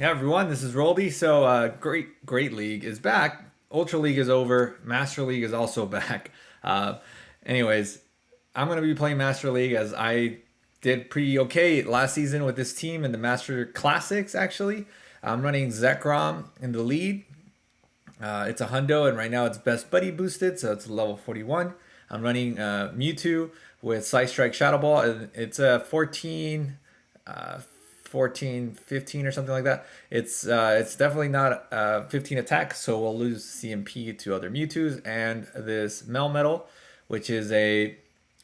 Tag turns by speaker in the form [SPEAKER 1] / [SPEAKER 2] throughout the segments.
[SPEAKER 1] Yeah, everyone, this is Roldy. So, Great League is back. Ultra League is over. Master League is also back. Uh, anyways, I'm gonna be playing Master League as I did pretty okay last season with this team in the Master Classics. Actually, I'm running Zekrom in the lead. It's a hundo, and right now it's best buddy boosted, so it's level 41. I'm running Mewtwo with Side Strike Shadow Ball, and it's a 14, uh, 14, 15 or something like that. It's definitely not 15 attack, so we'll lose CMP to other Mewtwo's, and this Melmetal, which is a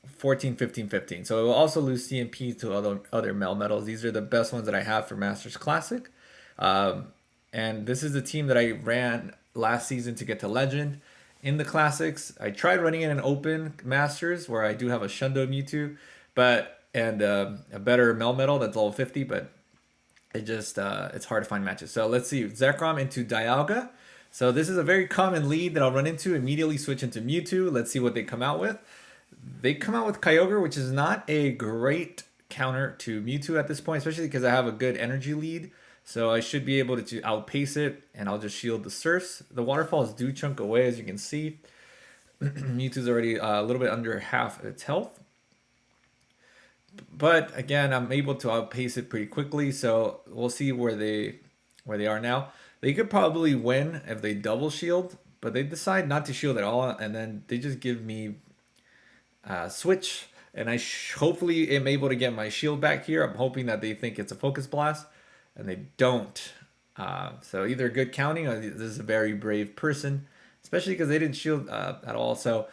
[SPEAKER 1] 14, 15, 15. So it will also lose CMP to other Melmetals. These are the best ones that I have for Masters Classic. Um, and this is the team that I ran last season to get to Legend in the Classics. I tried running in an open Masters where I do have a Shundo Mewtwo, but and a better Melmetal that's level 50, but it's hard to find matches. So let's see, Zekrom into Dialga. So this is a very common lead that I'll run into. Immediately switch into Mewtwo. Let's see what they come out with. They come out with Kyogre, which is not a great counter to Mewtwo at this point, especially because I have a good energy lead. So I should be able to outpace it, and I'll just shield the Surfs. The waterfalls do chunk away, as you can see. Mewtwo's already a little bit under half its health. But again, I'm able to outpace it pretty quickly, so we'll see where they are now. They could probably win if they double shield, but they decide not to shield at all, and then they just give me switch, and I hopefully am able to get my shield back here. I'm hoping that they think it's a focus blast, and they don't. So either good counting or this is a very brave person, especially because they didn't shield at all. So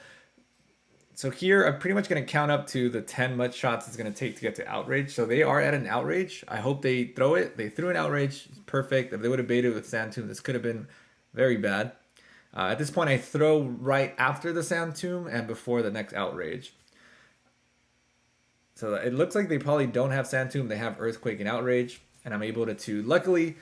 [SPEAKER 1] here I'm pretty much going to count up to the 10 mud shots it's going to take to get to outrage. So they are at an outrage. I hope they throw it. They threw an outrage. It's perfect. If they would have baited with Sand Tomb, this could have been very bad. At this point, I throw right after the Sand Tomb and before the next outrage. So it looks like they probably don't have Sand Tomb. They have Earthquake and Outrage, and I'm able to luckily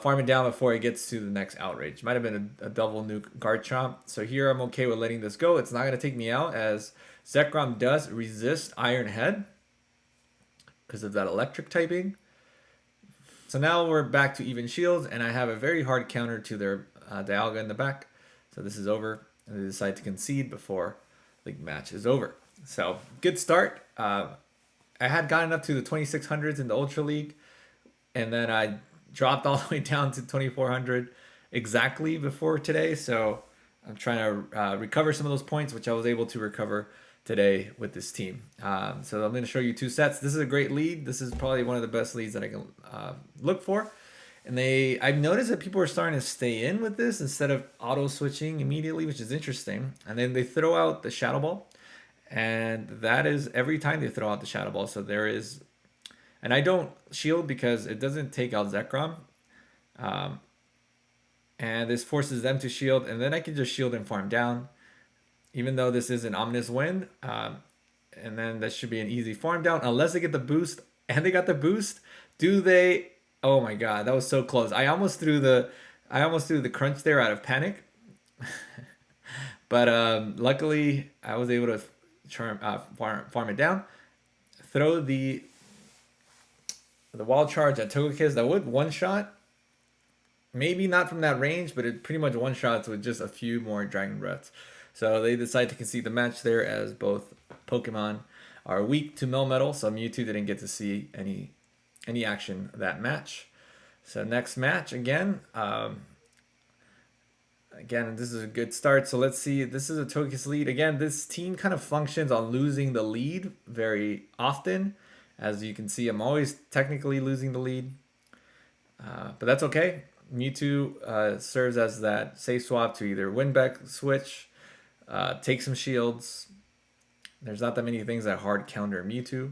[SPEAKER 1] farm it down before it gets to the next outrage. Might have been a double nuke Garchomp. So here I'm okay with letting this go. It's not going to take me out as Zekrom does resist Iron Head because of that electric typing. So now we're back to even shields, and I have a very hard counter to their Dialga in the back. So this is over, and they decide to concede before the match is over. So good start. I had gotten up to the 2600s in the Ultra League, and then I dropped all the way down to 2400 exactly before today. So I'm trying to recover some of those points, which I was able to recover today with this team. So I'm going to show you two sets. This is a great lead. This is probably one of the best leads that I can look for. And I've noticed that people are starting to stay in with this instead of auto switching immediately, which is interesting. And then they throw out the Shadow Ball, and that is every time they throw out the Shadow Ball. So there is, and I don't shield because it doesn't take out Zekrom. And this forces them to shield, and then I can just shield and farm down, even though this is an Ominous Wind. And then that should be an easy farm down, unless they get the boost, and they got the boost. Do they? Oh my god, that was so close. I almost threw the crunch there out of panic. But luckily, I was able to farm it down. Throw the Wild Charge at Togekiss. That would one shot. Maybe not from that range, but it pretty much one shots with just a few more Dragon Breaths. So they decide to concede the match there, as both Pokemon are weak to Melmetal. So Mewtwo didn't get to see any action that match. So next match again. Again, this is a good start. So let's see. This is a Togekiss lead. Again, this team kind of functions on losing the lead very often. As you can see, I'm always technically losing the lead. But that's okay. Mewtwo serves as that safe swap to either win back, switch, take some shields. There's not that many things that hard counter Mewtwo.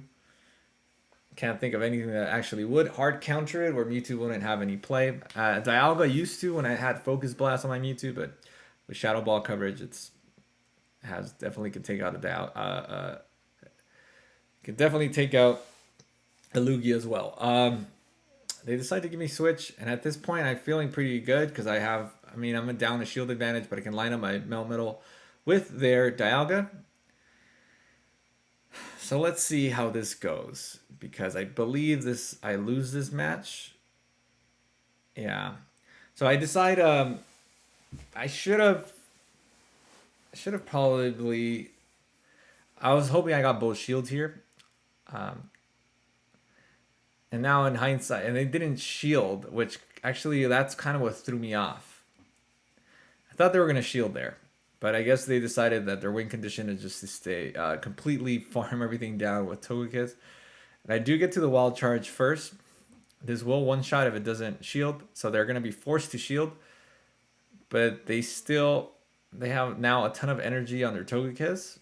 [SPEAKER 1] Can't think of anything that actually would hard counter it where Mewtwo wouldn't have any play. Dialga used to when I had Focus Blast on my Mewtwo, but with Shadow Ball coverage, definitely can take out can definitely take out a Lugia as well. They decide to give me switch, and at this point, I'm feeling pretty good because I'm down a shield advantage, but I can line up my Melmetal with their Dialga. So let's see how this goes, because I believe I lose this match Yeah. So I decide I should have probably I was hoping I got both shields here. Um, and now in hindsight, and they didn't shield, which actually that's kind of what threw me off. I thought they were going to shield there, but I guess they decided that their win condition is just to stay completely farm everything down with Togekiss. And I do get to the wild charge first. This will one shot if it doesn't shield, so they're going to be forced to shield. But they have now a ton of energy on their Togekiss,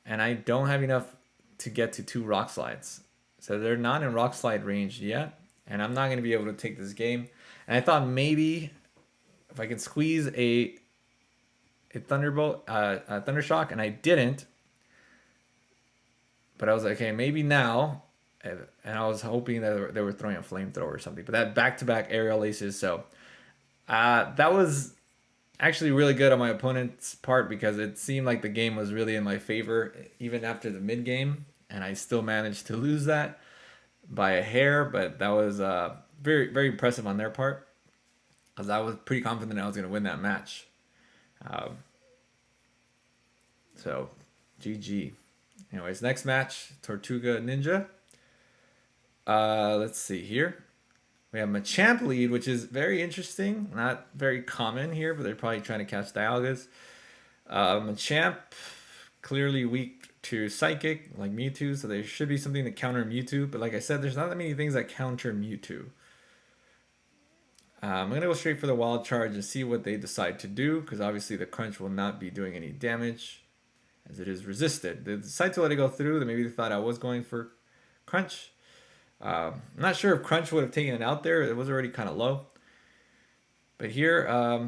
[SPEAKER 1] and I don't have enough to get to 2 rock slides. So they're not in rock slide range yet, and I'm not going to be able to take this game. And I thought maybe if I could squeeze a thunderbolt, a thundershock, and I didn't. But I was like, okay, maybe now. And I was hoping that they were throwing a flamethrower or something. But that back-to-back aerial aces, so that was actually really good on my opponent's part because it seemed like the game was really in my favor even after the mid game, and I still managed to lose that by a hair. But that was very very impressive on their part because I was pretty confident I was going to win that match. Um, so, GG. Anyways, next match, Tortuga Ninja. Let's see here. We have Machamp lead, which is very interesting. Not very common here, but they're probably trying to catch Dialgas. Machamp, clearly weak to Psychic, like Mewtwo, so there should be something to counter Mewtwo. But like I said, there's not that many things that counter Mewtwo. I'm going to go straight for the Wild Charge and see what they decide to do, because obviously the Crunch will not be doing any damage, as it is resisted. They decide to let it go through. Then maybe they thought I was going for Crunch. I'm not sure if Crunch would have taken it out there. It was already kind of low. But here,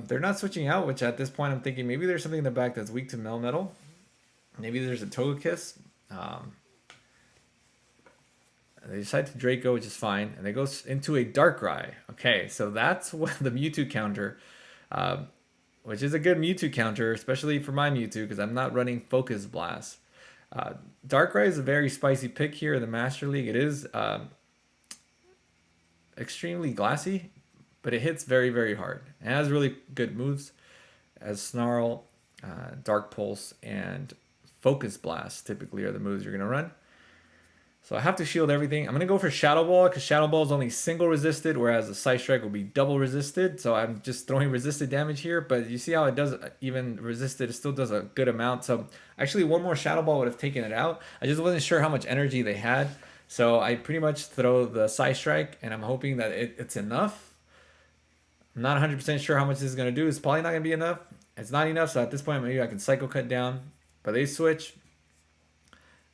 [SPEAKER 1] they're not switching out, which at this point I'm thinking maybe there's something in the back that's weak to Melmetal. Maybe there's a Togekiss. They decide to Draco, which is fine. And they go into a Darkrai. Okay, so that's what the Mewtwo counter, which is a good Mewtwo counter, especially for my Mewtwo, because I'm not running Focus Blast. Darkrai is a very spicy pick here in the Master League. It is extremely glassy, but it hits very, very hard. It has really good moves as Snarl, Dark Pulse, and Focus Blast typically are the moves you're going to run. So I have to shield everything. I'm going to go for Shadow Ball because Shadow Ball is only single resisted, whereas the Side Strike will be double resisted. So I'm just throwing resisted damage here, but you see how it does even resisted, it still does a good amount. So actually one more Shadow Ball would have taken it out. I just wasn't sure how much energy they had. So I pretty much throw the Side Strike, and I'm hoping that it's enough. I'm not 100% sure how much this is going to do. It's probably not going to be enough. It's not enough, so at this point maybe I can Psycho Cut down. But they switch.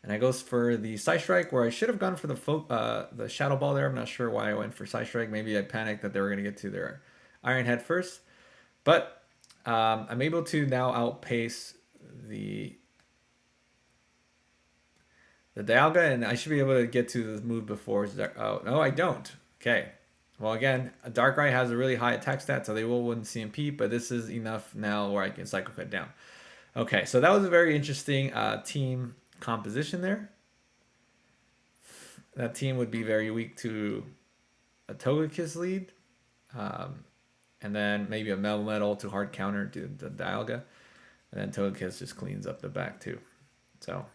[SPEAKER 1] And I goes for the Side Strike, where I should have gone for the Shadow Ball there. I'm not sure why I went for Side Strike. Maybe I panicked that they were going to get to their Iron Head first. But I'm able to now outpace the Dialga, and I should be able to get to the move before. Oh, no, I don't. Okay. Well, again, a Darkrai has a really high attack stat, so they will win CMP, but this is enough now where I can Psycho Cut down. Okay, so that was a very interesting team composition there. That team would be very weak to a Togekiss lead, and then maybe a Melmetal to hard counter to the Dialga, and then Togekiss just cleans up the back too. So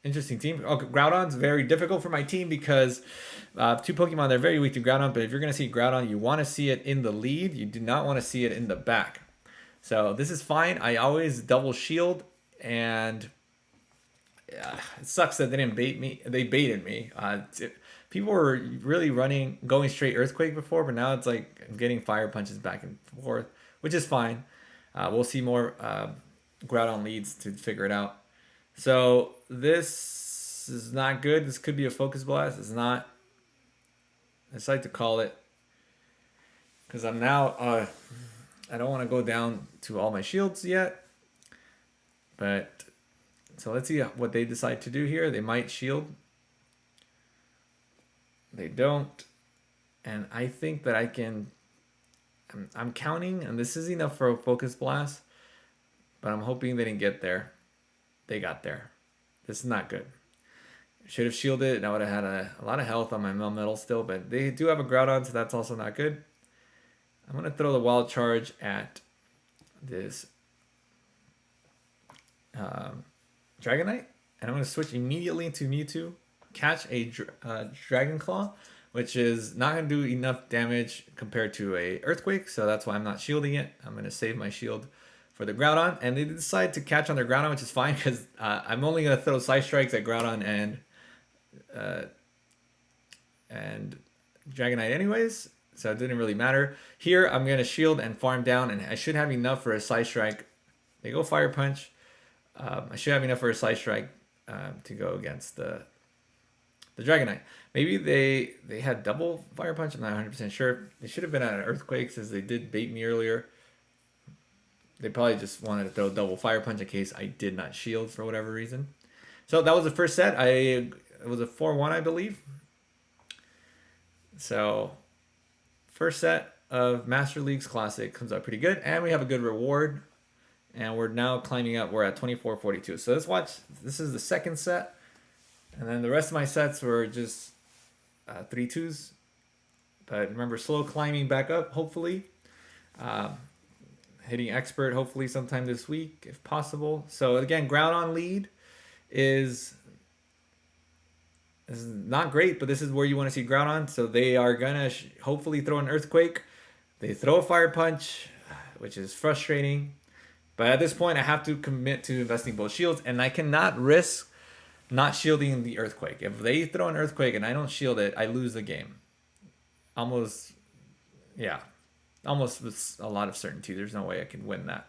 [SPEAKER 1] interesting team. Oh, Groudon's very difficult for my team because 2 Pokemon, they're very weak to Groudon, but if you're going to see Groudon, you want to see it in the lead. You do not want to see it in the back. So this is fine. I always double shield, and yeah, it sucks that they didn't bait me. They baited me. People were really going straight Earthquake before, but now it's like I'm getting Fire Punches back and forth, which is fine. We'll see more Groudon leads to figure it out. So this is not good. This could be a Focus Blast. It's not. I just like to call it because I'm now. I don't want to go down to all my shields yet, but so let's see what they decide to do here. They might shield. They don't, and I think that I can. I'm counting, and this is enough for a Focus Blast, but I'm hoping they didn't get there. They got there. This is not good. Should have shielded, and I would have had a lot of health on my Melmetal still, but they do have a Groudon, so that's also not good. I'm going to throw the Wild Charge at this Dragonite, and I'm going to switch immediately into Mewtwo, catch a Dragon Claw, which is not going to do enough damage compared to a Earthquake, so that's why I'm not shielding it. I'm going to save my shield for the Groudon, and they decide to catch on their Groudon, which is fine because I'm only going to throw Side Strikes at Groudon and Dragonite anyways, so it didn't really matter. Here, I'm going to shield and farm down, and I should have enough for a Side Strike. They go Fire Punch. I should have enough for a Side Strike to go against the Dragonite. Maybe they had double Fire Punch. I'm not 100% sure. They should have been at an Earthquake since they did bait me earlier. They probably just wanted to throw double Fire Punch in case I did not shield for whatever reason. So that was the first set. It was a 4-1, I believe. So first set of Master Leagues Classic comes out pretty good. And we have a good reward. And we're now climbing up. We're at 24-42. So let's watch. This is the second set. And then the rest of my sets were just 3-2s. But remember, slow climbing back up, hopefully. Hitting Expert, hopefully sometime this week, if possible. So again, Groudon lead is not great, but this is where you want to see Groudon. So they are going to hopefully throw an Earthquake. They throw a Fire Punch, which is frustrating. But at this point, I have to commit to investing both shields, and I cannot risk not shielding the Earthquake. If they throw an Earthquake and I don't shield it, I lose the game. Almost with a lot of certainty. There's no way I can win that.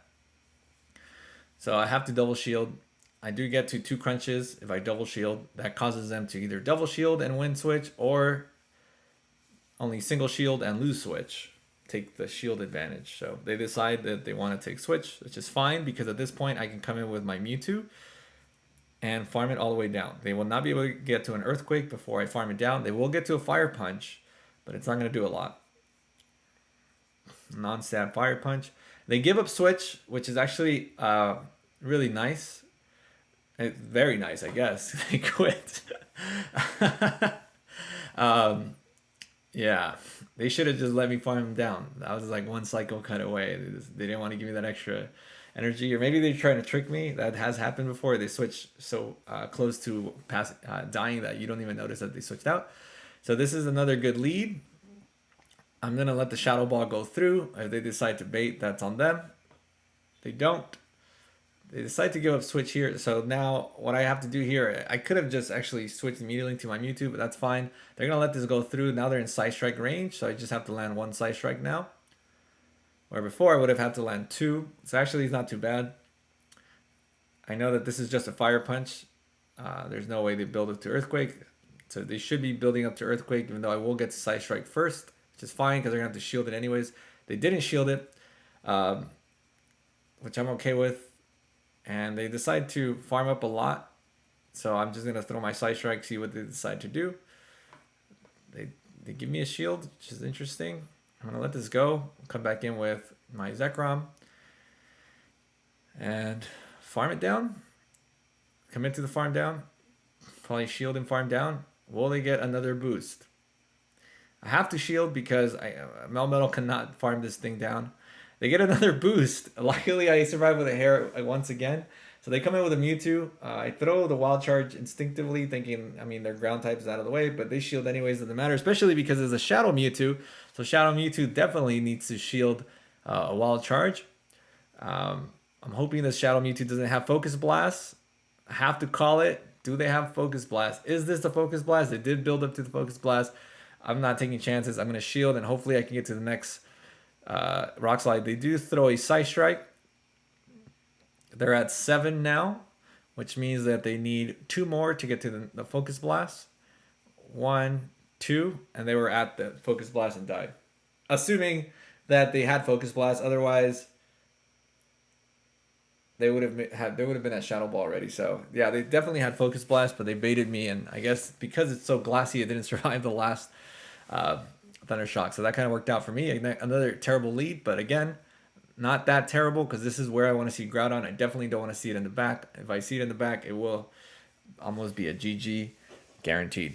[SPEAKER 1] So I have to double shield. I do get to 2 crunches if I double shield. That causes them to either double shield and win switch, or only single shield and lose switch. Take the shield advantage. So they decide that they want to take switch, which is fine because at this point I can come in with my Mewtwo and farm it all the way down. They will not be able to get to an Earthquake before I farm it down. They will get to a Fire Punch, but it's not going to do a lot. Non-stab Fire Punch. They give up switch, which is actually really nice. It's very nice, I guess. They quit. Yeah, they should have just let me farm them down. That was like one cycle cut away. They didn't want to give me that extra energy, or maybe they're trying to trick me. That has happened before. They switch so close to dying that you don't even notice that they switched out. So this is another good lead. I'm gonna let the Shadow Ball go through. If they decide to bait, that's on them. They don't. They decide to give up switch here. So now what I have to do here, I could have just actually switched immediately to my Mewtwo, but that's fine. They're going to let this go through. Now they're in Side Strike range, so I just have to land 1 Side Strike now. Where before I would have had to land 2. So actually it's not too bad. I know that this is just a Fire Punch. There's no way they build up to Earthquake. So they should be building up to Earthquake, even though I will get to Side Strike first, which is fine because they're going to have to shield it anyways. They didn't shield it, which I'm okay with. And they decide to farm up a lot. So I'm just going to throw my Side Strike, see what they decide to do. They give me a shield, which is interesting. I'm going to let this go. Come back in with my Zekrom. And farm it down. Commit to the farm down. Probably shield and farm down. Will they get another boost? I have to shield because Melmetal cannot farm this thing down. They get another boost. Luckily, I survived with a hair once again. So they come in with a Mewtwo. I throw the Wild Charge instinctively, thinking, their ground type is out of the way, but they shield anyways, doesn't matter, especially because it's a Shadow Mewtwo. So Shadow Mewtwo definitely needs to shield a Wild Charge. I'm hoping this Shadow Mewtwo doesn't have Focus Blast. I have to call it. Do they have Focus Blast? Is this the Focus Blast? They did build up to the Focus Blast. I'm not taking chances. I'm going to shield, and hopefully I can get to the next Rock Slide. They do throw a Side Strike. They're at 7 now, which means that they need 2 more to get to the Focus Blast. 1, 2, and they were at the Focus Blast and died. Assuming that they had Focus Blast, otherwise they would have been at Shadow Ball already. So yeah, they definitely had Focus Blast, but they baited me, and I guess because it's so glassy, it didn't survive the last Thunder Shock. So that kind of worked out for me. Another terrible lead, but again, not that terrible because this is where I want to see Groudon. I definitely don't want to see it in the back. If I see it in the back, it will almost be a GG guaranteed.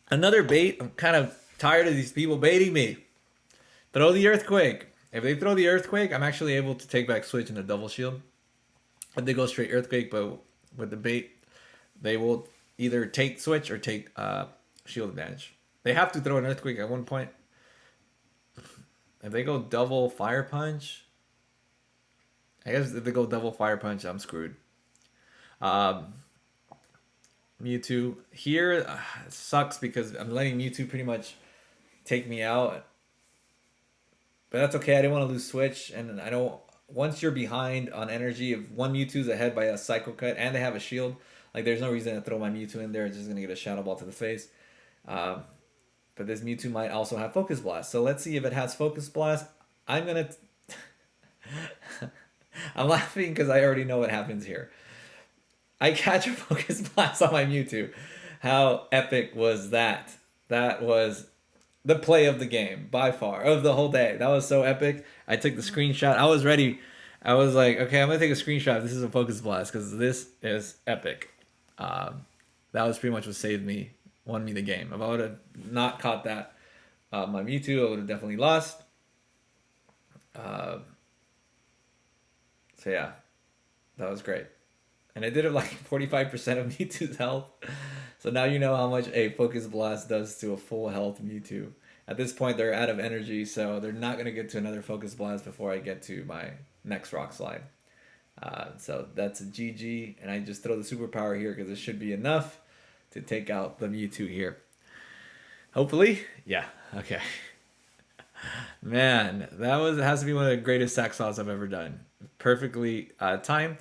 [SPEAKER 1] Another bait. I'm kind of Tired of these people baiting me. Throw the Earthquake. If they throw the Earthquake, I'm actually able to take back Switch and a double shield. If they go straight Earthquake, but with the bait, they will either take Switch or take shield advantage. They have to throw an Earthquake at one point. If they go double Fire Punch, I guess if they go double Fire Punch, I'm screwed. Mewtwo here sucks because I'm letting Mewtwo pretty much take me out. But that's okay. I didn't want to lose Switch, and I don't. Once you're behind on energy, if one Mewtwo's ahead by a Psycho Cut and they have a shield, like there's no reason to throw my Mewtwo in there. It's just gonna get a Shadow Ball to the face. But this Mewtwo might also have Focus Blast. So let's see if it has Focus Blast. I'm gonna. I'm laughing because I already know what happens here. I catch a Focus Blast on my Mewtwo. How epic was that? That was the play of the game, by far, of the whole day. That was so epic. I took the screenshot. I was ready. I was like, okay, I'm going to take a screenshot. This is a Focus Blast because this is epic. That was pretty much what saved me, won me the game. If I would have not caught that, my Mewtwo, I would have definitely lost. So yeah, that was great. And I did it like 45% of Mewtwo's health. So now you know how much a Focus Blast does to a full health Mewtwo. At this point, they're out of energy, so they're not going to get to another Focus Blast before I get to my next Rock Slide. So that's a GG, and I just throw the Superpower here because it should be enough to take out the Mewtwo here. Hopefully. Yeah, okay. Man, it has to be one of the greatest sack saws I've ever done. Perfectly timed.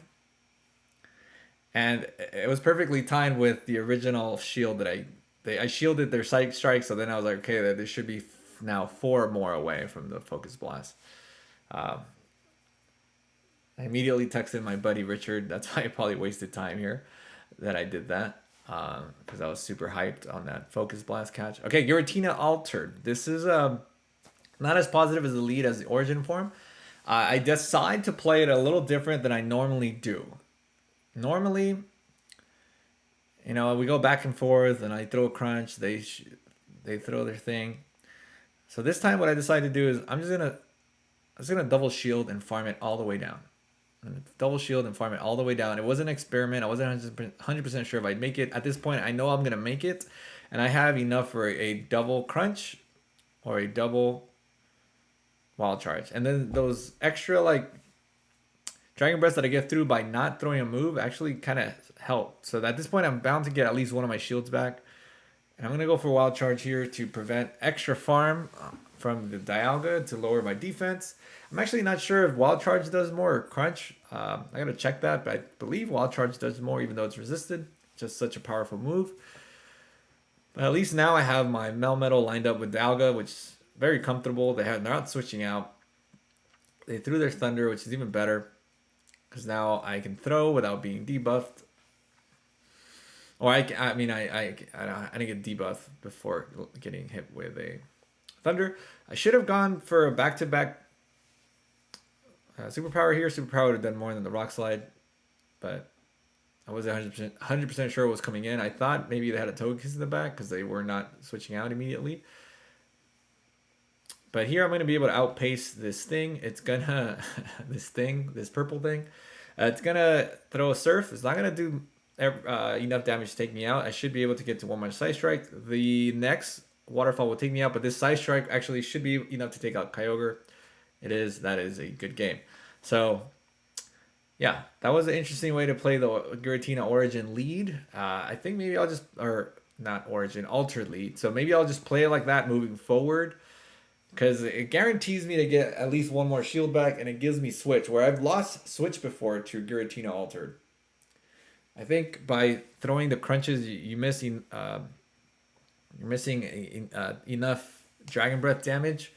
[SPEAKER 1] And it was perfectly timed with the original shield that I shielded their Psychic Strike, so then I was like, okay, there should be now 4 more away from the Focus Blast. I immediately texted my buddy Richard. That's why I probably wasted time here that I did that, because I was super hyped on that Focus Blast catch. Okay, Giratina Altered. This is not as positive as the lead as the Origin form. I decide to play it a little different than I normally do. Normally, you know, we go back and forth, and I throw a crunch. They throw their thing. So this time, what I decided to do is I'm just gonna double shield and farm it all the way down. Double shield and farm it all the way down. It was an experiment. I wasn't 100% sure if I'd make it. At this point, I know I'm gonna make it, and I have enough for a double crunch or a double wild charge, and then those extra like Dragon Breath that I get through by not throwing a move actually kind of help. So at this point, I'm bound to get at least one of my shields back. And I'm going to go for Wild Charge here to prevent extra farm from the Dialga to lower my defense. I'm actually not sure if Wild Charge does more or Crunch. I got to check that, but I believe Wild Charge does more even though it's resisted. Just such a powerful move. But at least now I have my Melmetal lined up with Dialga, which is very comfortable. They're not switching out. They threw their Thunder, which is even better. Because now I can throw without being debuffed. Or I didn't get debuffed before getting hit with a Thunder. I should have gone for a back-to-back Superpower here. Superpower would have done more than the Rock Slide. But I wasn't 100% sure what was coming in. I thought maybe they had a Togekiss in the back because they were not switching out immediately. But here I'm going to be able to outpace this thing. It's going to, this purple thing, it's going to throw a Surf. It's not going to do enough damage to take me out. I should be able to get to 1 more Side Strike. The next Waterfall will take me out, but this Side Strike actually should be enough to take out Kyogre. It is. That is a good game. So, yeah, that was an interesting way to play the Giratina Origin lead. I think maybe I'll just, or not Origin, Altered lead. So maybe I'll just play it like that moving forward. Because it guarantees me to get at least 1 more shield back, and it gives me Switch, where I've lost Switch before to Giratina Altered. I think by throwing the crunches, you're missing enough Dragon Breath damage.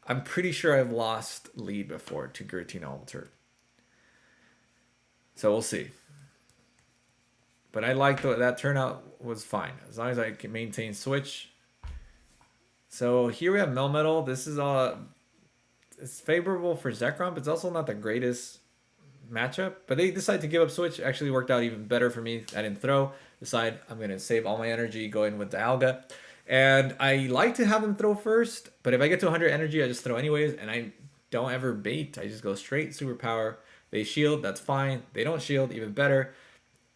[SPEAKER 1] I'm pretty sure I've lost lead before to Giratina Altered. So we'll see. But I like that turnout was fine. As long as I can maintain Switch. So here we have Melmetal. This is it's favorable for Zekrom, but it's also not the greatest matchup. But they decide to give up Switch. It actually worked out even better for me. I didn't throw. Decide I'm going to save all my energy, go in with Dialga. And I like to have them throw first, but if I get to 100 energy, I just throw anyways, and I don't ever bait. I just go straight superpower. They shield, that's fine. They don't shield, even better.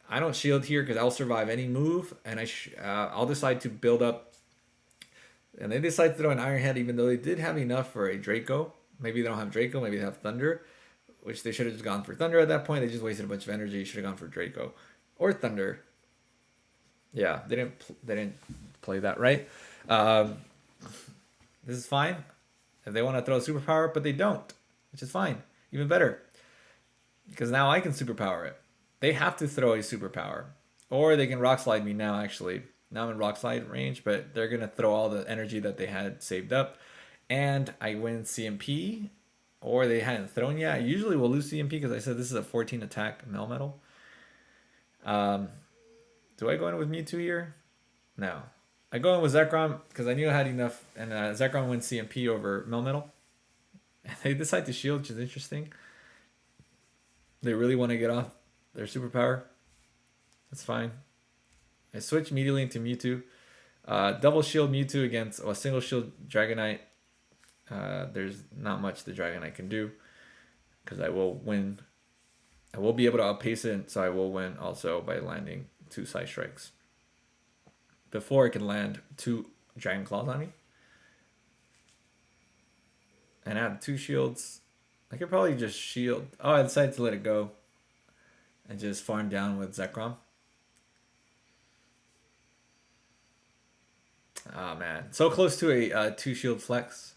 [SPEAKER 1] I don't shield here because I'll survive any move, and I'll decide to build up. And they decide to throw an Iron Head, even though they did have enough for a Draco. Maybe they don't have Draco, maybe they have Thunder, which they should have just gone for Thunder at that point. They just wasted a bunch of energy. Should have gone for Draco or Thunder. Yeah, they didn't play that right. Um, this is fine if they want to throw a superpower, but they don't, which is fine, even better, because now I can superpower it. They have to throw a superpower, or they can rock slide me now. Actually, now I'm in rock slide range, but they're gonna throw all the energy that they had saved up, and I win CMP, or they hadn't thrown yet. I usually will lose CMP because I said this is a 14 attack Melmetal. Do I go in with Mewtwo here? No. I go in with Zekrom because I knew I had enough, and Zekrom wins CMP over Melmetal. They decide to shield, which is interesting. They really want to get off their superpower. That's fine. I switch immediately into Mewtwo. Double shield Mewtwo against a single shield Dragonite. There's not much the Dragonite can do because I will win. I will be able to outpace it, so I will win also by landing 2 side strikes before it can land 2 Dragon Claws on me. And I have 2 shields. I could probably just shield. Oh, I decided to let it go and just farm down with Zekrom. Oh man, so close to a 2 shield flex,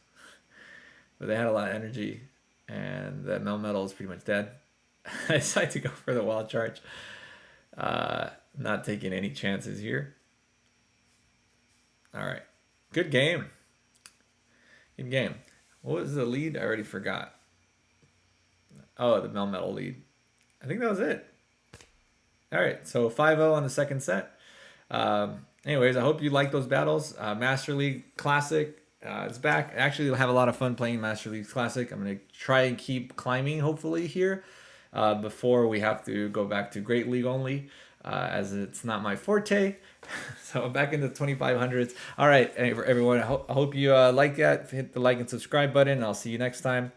[SPEAKER 1] but they had a lot of energy, and the Melmetal is pretty much dead. I decided to go for the wild charge. Not taking any chances here. All right, good game. Good game. What was the lead? I already forgot. Oh, the Melmetal lead. I think that was it. All right, so 5-0 on the second set. Anyways, I hope you like those battles. Master League Classic is back. I actually have a lot of fun playing Master League Classic. I'm going to try and keep climbing, hopefully, here before we have to go back to Great League only, as it's not my forte. So I'm back in the 2500s. All right, everyone, I hope you like that. Hit the like and subscribe button. I'll see you next time.